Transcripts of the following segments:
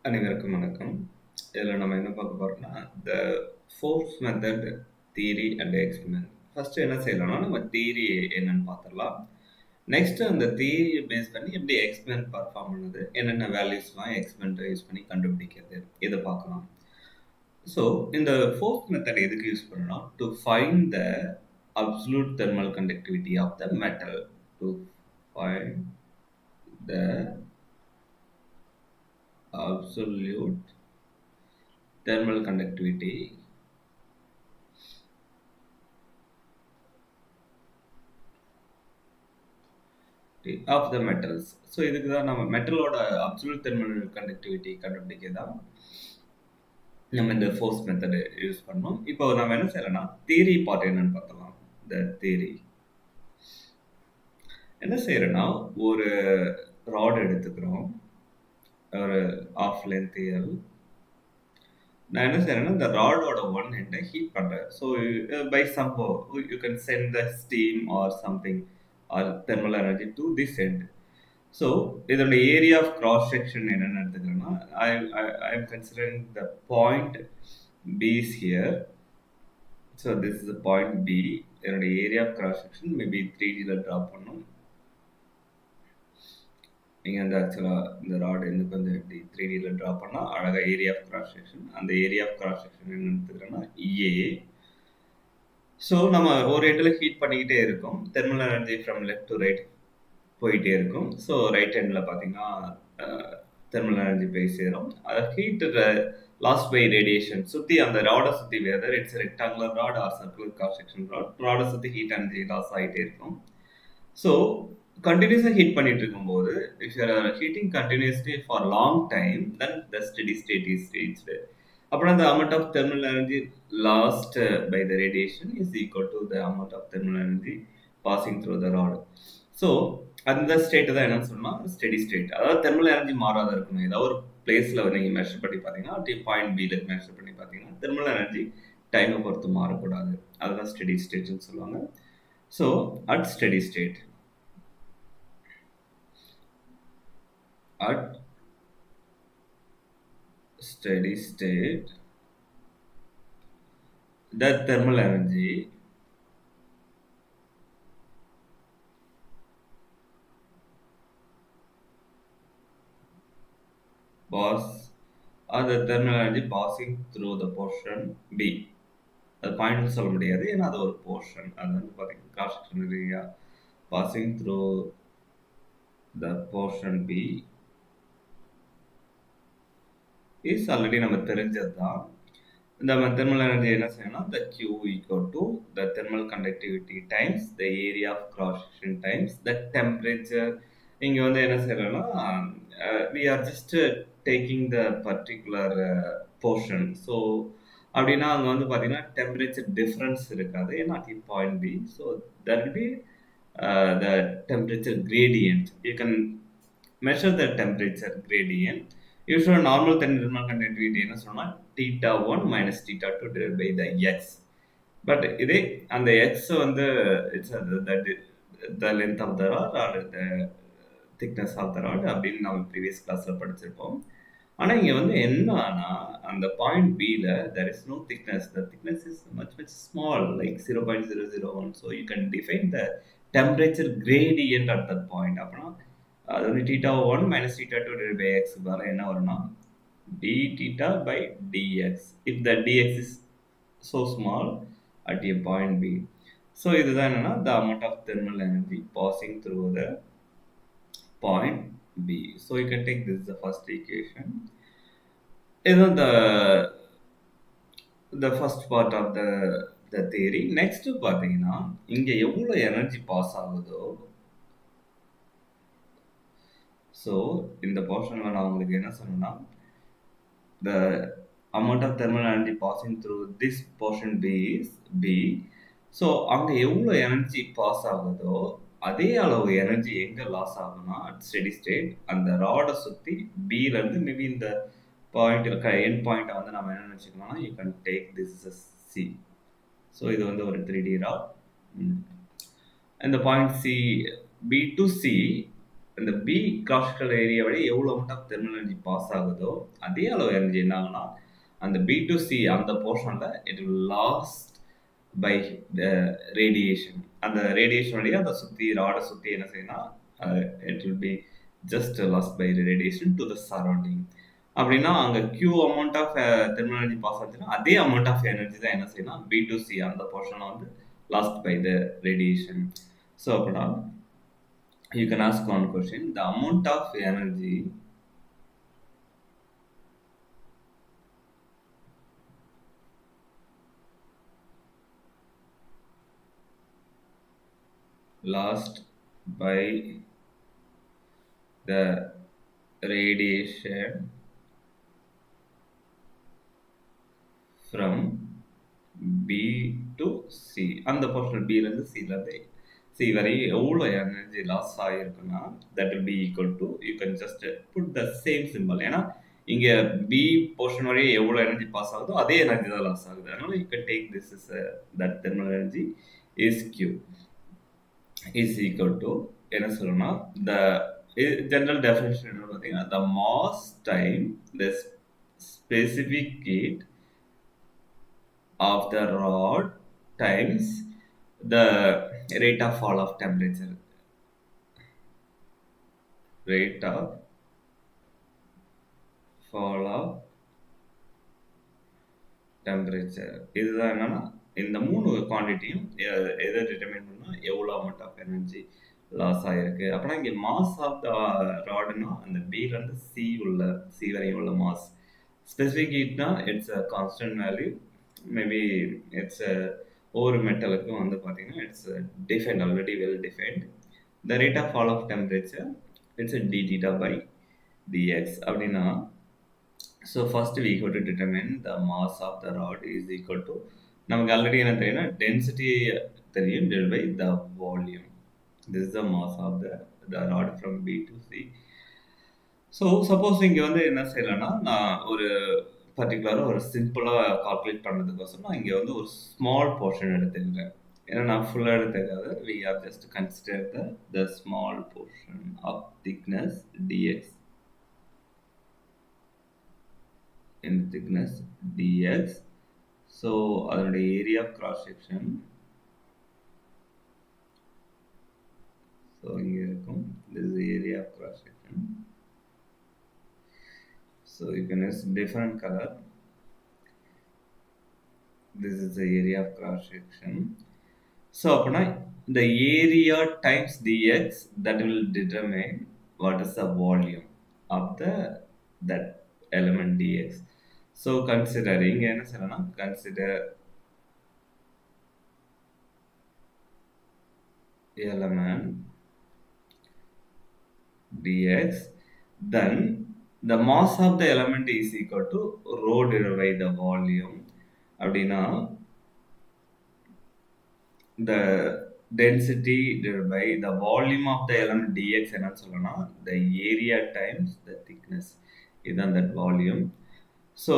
அனைவருக்கும் வணக்கம். இதில் நம்ம என்ன பார்க்க போறோம்னா, the force method, theory and experiment. First என்ன செய்யலாம்னா, நம்ம தியரி என்னன்னு பார்த்துடலாம். நெக்ஸ்ட் அந்த தியரியை பேஸ் பண்ணி எப்படி எக்ஸ்பெரிமெண்ட் பர்ஃபார்ம் பண்ணுது, என்னென்ன வேல்யூஸ்லாம் எக்ஸ்பெரிமெண்ட்டை யூஸ் பண்ணி கண்டுபிடிக்கிறது, இதை பார்க்கலாம். ஸோ இந்த ஃபோர்ஸ் மெத்தட் எதுக்கு யூஸ் பண்ணலாம்? To find the absolute thermal conductivity of the metal. To find the absolute thermal conductivity of the metals. So இதுக்கு தான் நம்ம மெட்டலோட அப்சல்யூட் தெர்மல் கண்டக்டிவிட்டி கண்டுபிடிக்க தான் நம்ம இந்த ஃபோர்ஸ் மெத்தடு யூஸ் பண்ணோம். இப்போ நம்ம என்ன செய்யலாம்னா தியரி பார்ட் என்னன்னு பார்த்தலாம். இந்த தியரி என்ன செய்யறோம்னா, ஒரு ராட் எடுத்துக்கிறோம், ஒரு ஆஃப் லென்த் எல். நான் என்ன செய்றேன்னா, இந்த ராடோட ஒன் எண்டை ஹீட் பண்றேன். So by somehow you can send the steam or something or thermal energy to this end. So இதோட ஏரியா ஆஃப் கிராஸ் செக்ஷன் என்னன்னு எடுத்துக்கிறேன்னா, I am considering the point B is here. So this is the point B. என்னோட area of cross section maybe 3Dல draw பண்ணும். நீங்கள் வந்து ஆக்சுவலாக இந்த ராட் எனக்கு வந்து இப்படி 3Dல ட்ரா பண்ணால் அழகாக ஏரியா ஆஃப் கிராஸ் செக்ஷன். அந்த ஏரியா ஆஃப் கிராஸ் செக்ஷன் என்ன எடுத்துக்கிறேன்னா இஏ. ஸோ நம்ம ஒரு எண்டில் ஹீட் பண்ணிக்கிட்டே இருக்கோம். Thermal energy from left to right போயிட்டே இருக்கும். ஸோ ரைட் ஹேண்டில் பார்த்தீங்கன்னா தெர்மல் எனர்ஜி போய் சேரும். அதை ஹீட் லாஸ்ட் பை ரேடியேஷன் சுற்றி அந்த ராடை சுற்றி whether it's rectangular rod or circular cross section ராடை சுற்றி ஹீட் எனர்ஜி லாஸ் ஆகிட்டே இருக்கும். ஸோ கண்டினியூஸாக ஹீட் பண்ணிட்டு இருக்கும்போது, if you are heating continuously for long time, then the steady state is reached. அப்புறம் the amount of thermal energy lost by the radiation is equal to the amount of thermal energy passing through the rod. So அந்த state தான் என்னன்னு சொன்னால் steady state. அதாவது thermal energy மாறாத இருக்கணும். ஏதாவது ஒரு பிளேஸில் நீங்கள் மெஷர் பண்ணி பார்த்தீங்கன்னா, அப்படி பாயிண்ட் பியில் மெஷர் பண்ணி பார்த்தீங்கன்னா, தெர்மல் எனர்ஜி டைமை பொறுத்து மாறக்கூடாது. அதுதான் ஸ்டெடி ஸ்டேட்னு சொல்லுவாங்க. So at steady state, at steady state, the thermal energy pass or the thermal energy passing through the portion B. அது பாயிண்ட் சொல்ல முடியாது, ஏன்னா அது ஒரு போர்ஷன். அது வந்து பார்த்தீங்கன்னா cross section area passing through the portion B is already நம்ம தெரிஞ்சது தான். இந்த தெர்மல் எனர்ஜி என்ன செய்யணும்னா, the Q equal to the thermal conductivity times the area of cross section times the temperature. இங்க வந்து என்ன செய்யறோம்னா, we are just taking the particular portion. So அப்படின்னா அங்கே வந்து பார்த்தீங்கன்னா டெம்பரேச்சர் டிஃப்ரென்ஸ் இருக்காது, ஏன்னா at point B. So that will be the temperature gradient. You can measure the temperature gradient. Usually normal thermal conductivity என்ன சொன்னா θ1 minus θ2 divided by the x. But இதே அந்த x வந்து it's the length of the rod or the thickness of the rod அப்படின்னு நம்ம previous கிளாஸில் படிச்சிருப்போம். ஆனால் இங்கே வந்து என்னன்னா, அந்த பாயிண்ட் பியில் there is no thickness. The thickness is much small, like 0.001. So you can define the temperature gradient at that point. அப்படின்னா அது வந்து θ1 minus θ2 divided by x வர என்ன வரும்னா dθ by dx. If the dx is so small at a point B. So இதுதான் என்னன்னா the amount of thermal energy passing through the point B. So you can take this as the first equation. இதுதான் the first part of the theory. Next பார்த்தீங்கன்னா, இங்க எவ்வளோ energy pass ஆகுதோ, so இந்த போர்ஷனில் நான் உங்களுக்கு என்ன சொன்னேன்னா, the amount of thermal energy passing through this portion B is B. So அங்கே எவ்வளோ எனர்ஜி பாஸ் ஆகுதோ அதே அளவு எனர்ஜி எங்கே லாஸ் ஆகும்னா அட் ஸ்டெடி ஸ்டேட் அந்த ராடை சுற்றி பியிலேருந்து மேபி இந்த பாயிண்ட் இருக்க என் பாயிண்ட்டை வந்து நம்ம என்ன நினச்சிக்கலாம்னா, you can take this is C. So இது வந்து ஒரு 3D ராட். இந்த point C, B to C இந்த பி கிராஸ் செக்ஷனல் ஏரியா வழி எவ்வளோ amount of thermal energy pass ஆகுதோ அதே அளவு எனர்ஜி என்ன ஆகுனா அந்த பி டு சி அந்த போர்ஷனில் it will lost by the radiation. அந்த ரேடியேஷன் வழியாக அதை சுற்றி ராடை சுற்றி என்ன செய்யணும், it will be just lost by radiation to the surrounding. அப்படின்னா அங்கே Q amount of thermal energy pass ஆச்சுன்னா அதே அமௌண்ட் ஆஃப் எனர்ஜி தான் என்ன செய்யணும் பி டு சி அந்த போர்ஷனில் வந்து lost by the radiation. So அப்படின்னா you can ask one question: the amount of energy lost by the radiation from B to C. அந்த போர்ஷன் B இருந்து C இருந்து C வரை எவ்வளோ எனர்ஜி லாஸ் ஆகிருக்குன்னா that will be equal to, you can just put the same symbol. ஏன்னா இங்கே B portion வரை எவ்வளோ எனர்ஜி பாஸ் ஆகுதோ அதே எனர்ஜி தான் லாஸ் ஆகுது. அதனால you can take this as that thermal energy is Q is equal to என்ன சொல்லணும்னா the general definition என்ன பார்த்தீங்கன்னா the mass time the specific heat of the rod times the rate of fall of temperature. Rate of fall of temperature. இதுதான் என்னன்னா இந்த மூணு குவான்டிட்டியும் எதை determine பண்ணால் எவ்வளோ அமௌண்ட் ஆஃப் எனர்ஜி லாஸ் ஆகிருக்கு. அப்படின்னா இங்கே மாஸ் ஆஃப் த ராடுனா அந்த பிலேருந்து சி வரையும் உள்ள மாஸ். ஸ்பெசிஃபிக் ஹீட்னா it's a constant value. Maybe it's ஒவ்வொரு மெட்டலுக்கும் வந்து பார்த்தீங்கன்னா it's defined, already well defined. The rate of fall of temperature it's d theta by dx. அப்படின்னா so first we go to determine the mass of the rod is equal to, நமக்கு already என்ன தெரியும்னா density தெரியும், divided by the volume. This is the mass of the rod from B to C. So suppose இங்கே வந்து என்ன செய்யலாம்னா நான் ஒரு பர்டிகுலராக ஒரு சிம்பிளாக கால்குலேட் பண்ணுறதுக்கோசம் நான் இங்கே வந்து ஒரு ஸ்மால் போர்ஷன் எடுத்துக்கிறேன். ஏன்னா நான் ஃபுல்லாக எடுத்துக்காது, we are just consider the small portion of thickness dx in thickness dx. So அதனுடைய area of cross section so இங்கே இருக்கும், this is area of cross section. So you can use different color. This is the area of cross section. So அப்படின்னா the area times dx that will determine what is the volume of that element dx. So consider இங்க என்ன சொல்லணும்னா consider element dx, then the mass of the element is equal to rho divided by the volume. அப்படின்னா the density divided by the volume of the element dx என்னன்னு சொல்லணும்னா the area times the thickness, இதுதான் that volume. So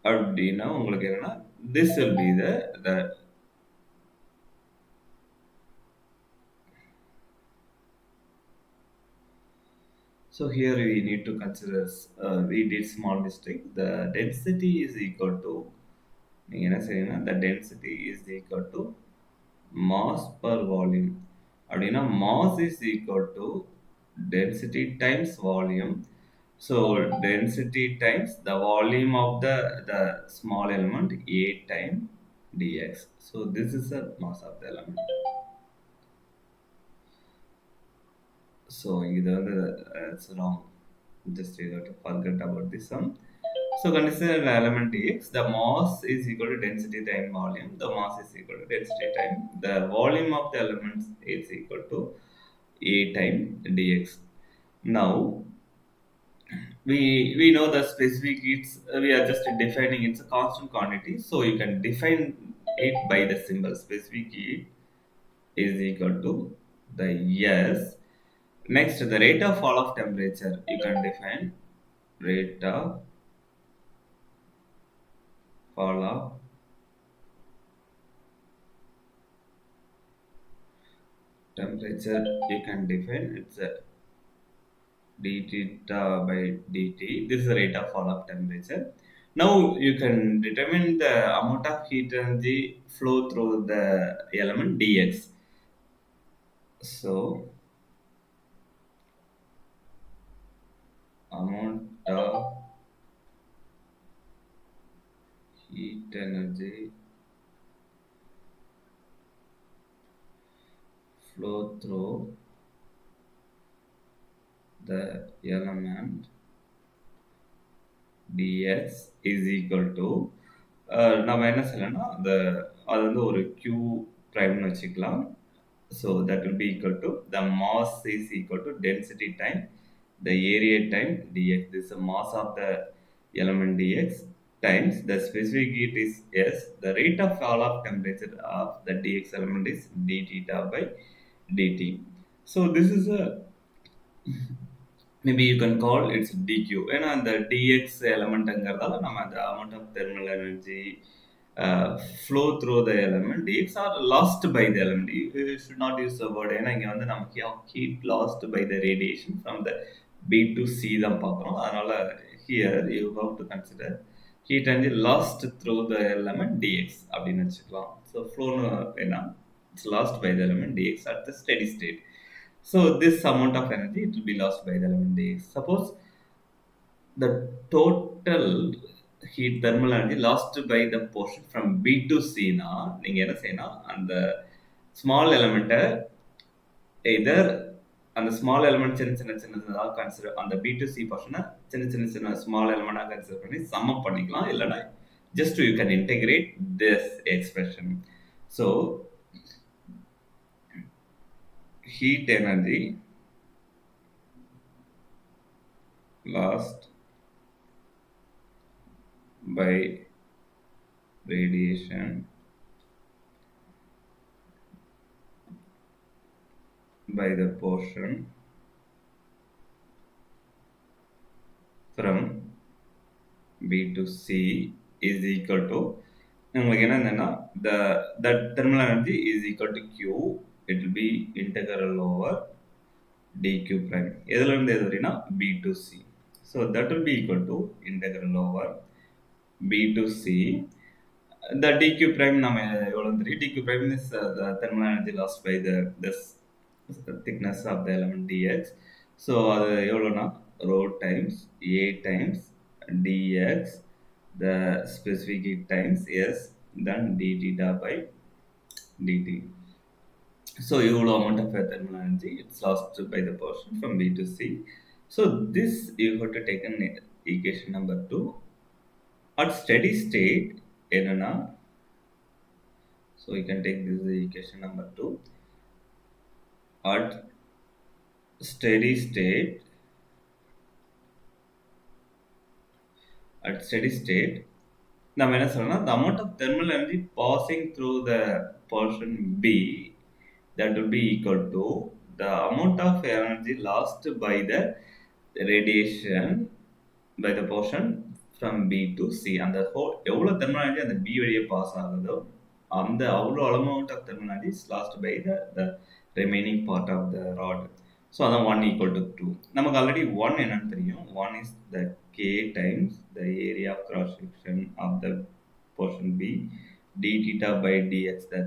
அப்படின்னா உங்களுக்கு என்னன்னா this will be the so here we need to consider we did small mistake. The density is equal to, நீங்க என்ன செய்யணும்னா the density is equal to mass per volume. அப்படின்னா mass is equal to density times volume. So density times the volume of the small element A time dx. So this is the mass of the element. So இது வந்து it's wrong. Just you have to forget about this sum. So consider the element dx. The mass is equal to density time volume. The mass is equal to density time. The volume of the elements is equal to A time dx. Now we know the specific heats, we are just defining it's a constant quantity, so you can define it by the symbol specific heat is equal to the S. Next, the rate of fall of temperature, you can define rate of fall temperature you can define it's a d theta by dt. This is the rate of fall of temperature. Now you can determine the amount of heat energy flow through the element dx. So amount of heat energy flow through the element dx is equal to நம்ம என்ன செய்யலாம்னா அந்த அது வந்து ஒரு q பிரைம்னு வச்சுக்கலாம். So that will be equal to the mass is equal to density time the area time dx. This is the mass of the element dx times the specific heat is s. The rate of fall of temperature of the dx element is d theta by dt. So this is a maybe you can call it's dq. ஏன்னா அந்த dx elementங்கிறதால நம்ம அந்த amount of thermal energy flow through the element dx are lost by the element. You should not use the word ஏன்னா இங்க வந்து நமக்கு heat lost by the radiation from the b to c தான் பார்க்குறோம். அதனால here you have to consider heat energy lost through the element dx அப்படின்னு வச்சுக்கலாம். So flow வேணாம், it's lost by the element dx at the steady state. So this amount of energy it will be lost by the element dx. Suppose the total heat thermal energy lost by the portion from B to C னா நீங்க என்ன செய்யணும், அந்த small element either அந்த small element சின்ன சின்ன சின்னதா consider அந்த B to C portion சின்ன சின்ன சின்ன small element கன்சிடர் பண்ணி sum up பண்ணிக்கலாம். இல்லனா just you can integrate this expression. So heat energy lost by radiation by the portion from B to C is equal to உங்களுக்கு என்னன்னா the that thermal energy is equal to Q. It will be integral over dq prime. எதுல இருந்து எது வரைனா B to C. So that will be equal to integral over B to C. The dq prime நம்ம எவ்வளவு தெரியும், dq prime is the thermal energy lost by the this thickness of the element dx. So அது எவ்வளவுனா rho times a times dx the specific heat times s then d theta by dt. So equal amount of thermal energy it's lost by the portion from B to C. So this you have to take an equation number 2. At steady state என்னன்னா, so you can take this equation number 2. At steady state நம்ம என்ன சொல்லலாம், the amount of thermal energy passing through the portion B that will be equal to the amount of energy lost by the radiation by the portion from B to C. அந்த whole எவ்வளோ thermal energy அந்த B வழியே pass ஆகுதோ அந்த அவ்வளோ amount of thermal energy is lost by the remaining part of the rod. So அதான் 1 equal to 2. நமக்கு already 1 என்னன்னு தெரியும். 1 is the K times the area of cross section of the portion B d theta by dx, the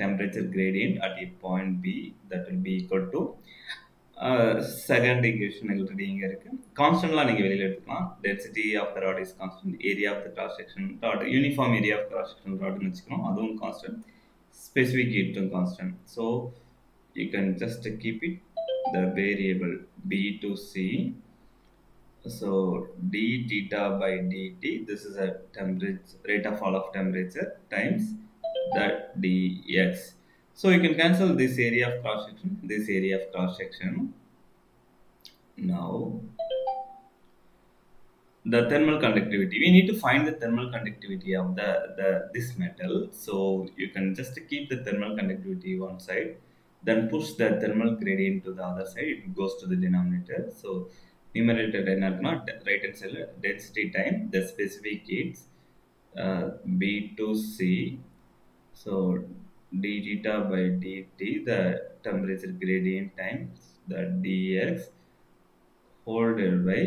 temperature gradient at a point B that will be equal to second equation already இங்கே இருக்குது. கான்ஸ்டன்ட்லாம் நீங்கள் வெளியில் எடுத்துக்கலாம். Density of the rod is constant, area of the cross section rod uniform area of cross section ராட்னு வச்சுக்கணும், அதுவும் constant. Specific ஹீட்டும் constant. So you can just keep it the variable B to C. So d theta by dt, this is a temperature rate of fall of temperature times that dx. So you can cancel this area of cross section, this area of cross section. Now the thermal conductivity, we need to find the thermal conductivity of the this metal. So you can just keep the thermal conductivity one side, then push the thermal gradient to the other side, it goes to the denominator. So numerator என்ன இருக்குன்னா right hand side density time the specific heats B to C. So d theta by dt, the temperature gradient times the dx whole divided by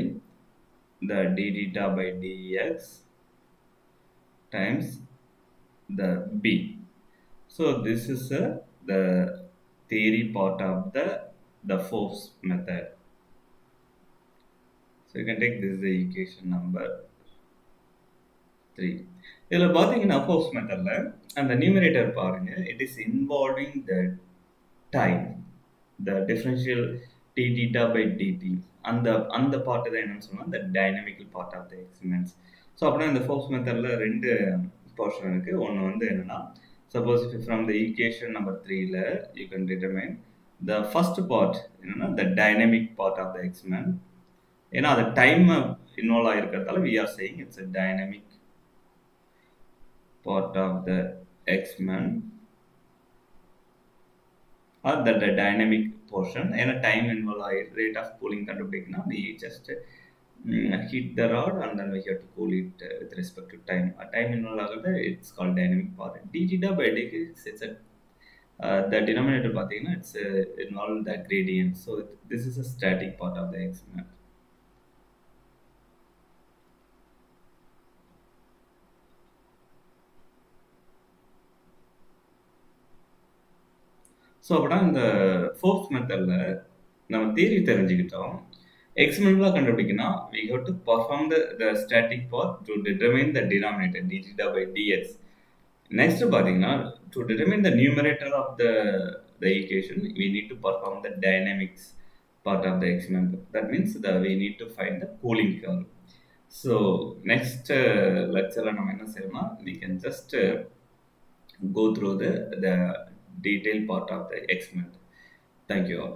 the d theta by dx times the b. So this is the theory part of the force method. So you can take this is the equation number 3. இதில் பார்த்தீங்கன்னா force மெத்தடில் அந்த numerator பாருங்க, it is involving the time, the differential d theta by dt, அந்த அந்த part தான் என்னன்னு சொன்னால் the dynamical part of the experiments. So அப்படின்னா இந்த ஃபோர்ஸ் மெத்தடில் ரெண்டு போர்ஷன் இருக்குது. ஒன்று வந்து என்னென்னா, suppose from the equation number 3ல you can determine the first part என்னென்னா the dynamic part of the experiment. ஏன்னா அது டைம் இன்வால்வ் ஆகிருக்கிறதால we are saying it's a dynamic part of the experiment or the dynamic portion. ஏன்னா time involve ஆகி rate of cooling கண்டுபிடிக்கணும். we just heat the rod and then we have to cool it with respect to time. Time involved ஆகுது, it's called dynamic part. d theta by dx, it's a the denominator பார்த்தீங்கன்னா it's involved the gradient. So this is a static part of the experiment. So அப்படின்னா இந்த force மெத்தடில் நம்ம theory தெரிஞ்சுக்கிட்டோம். எக்ஸ்பெரிமெண்டலாக கண்டுபிடிக்கணும், we have to perform the static part to determine the denominator d theta by dx. Next பார்த்தீங்கன்னா to determine the numerator of the equation we need to perform the dynamics part of the experiment. That means that we need to find the cooling curve. So next lecture நம்ம என்ன செய்யணும்னா, we can just go through the detailed part of the experiment. Thank you all.